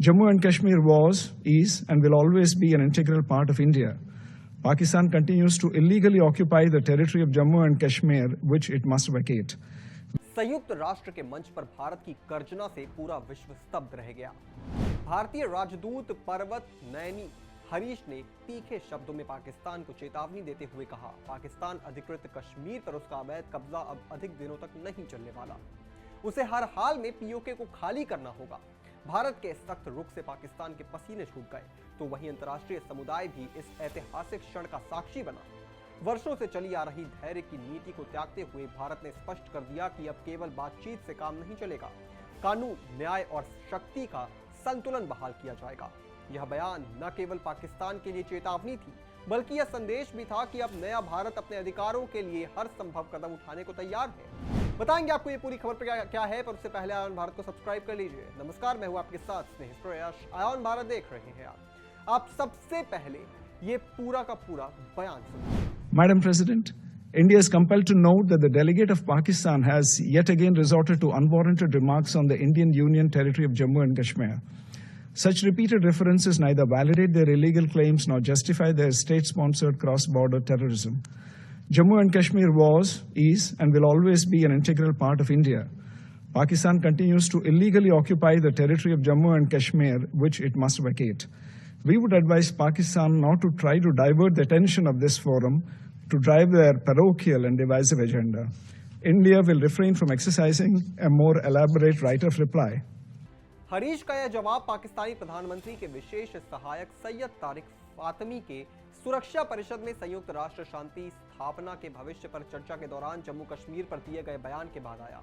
Jammu and Kashmir was, is, and will always be an integral part of India. Pakistan continues to illegally occupy the territory of Jammu and Kashmir, which it must vacate. संयुक्त राष्ट्र के मंच पर भारत की गर्जना से पूरा विश्व स्तब्ध रह गया। भारतीय राजदूत पर्वत नैनी हरीश ने तीखे शब्दों में पाकिस्तान को चेतावनी देते हुए कहा, पाकिस्तान अधिकृत कश्मीर पर उसका अवैध कब्जा अब अधिक दिनों तक नहीं चलने वाला। उसे हर हाल में पीओके को खाली करना होगा। भारत के सख्त रुख से पाकिस्तान के पसीने छूट गए, तो वहीं अंतर्राष्ट्रीय समुदाय भी इस ऐतिहासिक क्षण का साक्षी बना। वर्षों से चली आ रही धैर्य की नीति को त्यागते हुए भारत ने स्पष्ट कर दिया कि अब केवल बातचीत से काम नहीं चलेगा। कानून, न्याय और शक्ति का संतुलन बहाल किया जाएगा। यह बयान न केवल पाकिस्तान के लिए चेतावनी थी, बल्कि यह संदेश भी था कि अब नया भारत अपने अधिकारों के लिए हर संभव कदम उठाने को तैयार है। बताएंगे आपको ये पूरी खबर पर क्या है, पर उससे पहले आयन भारत को सब्सक्राइब कर लीजिए। नमस्कार, मैं हूं आपके साथ स्नेहित प्रयास। आयन भारत देख रहे हैं आप सबसे पहले ये पूरा का पूरा बयान सुनिए। Madam President, India is compelled to note that the delegate of Pakistan has yet again resorted to unwarranted remarks on the Indian Union territory of Jammu and Kashmir. Such repeated references neither validate their illegal claims nor justify their state-sponsored cross-border terrorism. Jammu and Kashmir was, is, and will always be an integral part of India. Pakistan continues to illegally occupy the territory of Jammu and Kashmir, which it must vacate. We would advise Pakistan not to try to divert the attention of this forum to drive their parochial and divisive agenda. India will refrain from exercising a more elaborate right of reply. Harish का यह जवाब पाकिस्तानी प्रधानमंत्री के विशेष सहायक सैयद तारिक फातमी के सुरक्षा परिषद में संयुक्त राष्ट्र शांति स्थापना के भविष्य पर चर्चा के दौरान जम्मू कश्मीर पर दिए गए बयान के बाद आया।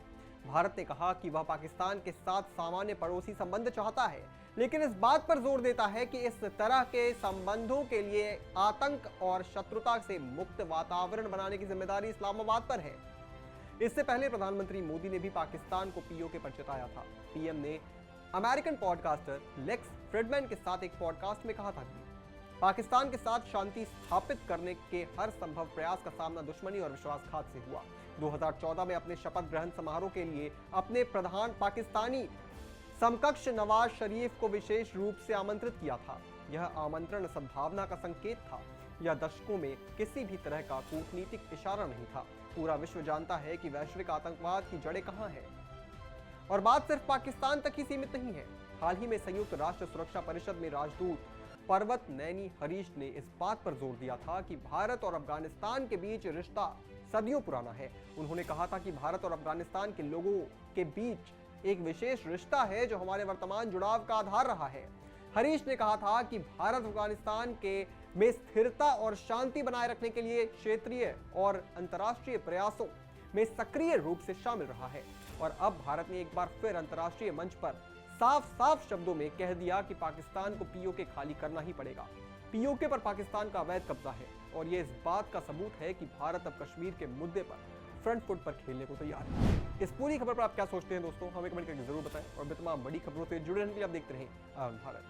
भारत ने कहा कि वह पाकिस्तान के साथ सामान्य पड़ोसी संबंध चाहता है, लेकिन इस बात पर जोर देता है कि इस तरह के संबंधों के लिए आतंक और शत्रुता से मुक्त वातावरण बनाने की जिम्मेदारी इस्लामाबाद पर है। इससे पहले प्रधानमंत्री मोदी ने भी पाकिस्तान को पीओके पर चेताया था। पीएम ने अमेरिकन पॉडकास्टर लेक्स फ्रिडमैन के साथ एक पॉडकास्ट में कहा था कि पाकिस्तान के साथ शांति स्थापित करने के हर संभव प्रयास का सामना दुश्मनी और विश्वासघात से हुआ। 2014 में अपने शपथ ग्रहण समारोह के लिए अपने प्रधान पाकिस्तानी समकक्ष नवाज शरीफ को विशेष रूप से आमंत्रित किया था। यह आमंत्रण सद्भावना का संकेत था। यह दशकों में किसी भी तरह का कूटनीतिक इशारा नहीं था। पूरा विश्व जानता है कि वैश्विक आतंकवाद की जड़ें कहां हैं, और बात सिर्फ पाकिस्तान तक ही सीमित नहीं है। हाल ही में संयुक्त राष्ट्र सुरक्षा परिषद में राजदूत पर्वत नैनी हरीश ने इस बात पर जोर दिया था कि भारत और अफगानिस्तान के बीच रिश्ता सदियों पुराना है। उन्होंने कहा था कि भारत और अफगानिस्तान के लोगों के बीच एक विशेष रिश्ता है जो हमारे वर्तमान जुड़ाव का आधार रहा है। हरीश ने कहा था कि भारत अफगानिस्तान में स्थिरता और शांति बनाए रखने के लिए क्षेत्रीय और अंतर्राष्ट्रीय प्रयासों में सक्रिय रूप से शामिल रहा है, और अब भारत ने एक बार फिर अंतर्राष्ट्रीय मंच पर साफ शब्दों में कह दिया कि पाकिस्तान को पीओके खाली करना ही पड़ेगा। पीओके पर पाकिस्तान का अवैध कब्जा है, और यह इस बात का सबूत है कि भारत अब कश्मीर के मुद्दे पर फ्रंट फुट पर खेलने को तैयार है। इस पूरी खबर पर आप क्या सोचते हैं दोस्तों, हमें कमेंट करके जरूर बताएं, और तमाम बड़ी खबरों से जुड़े रहने के लिए आप देखते रहें आयन भारत।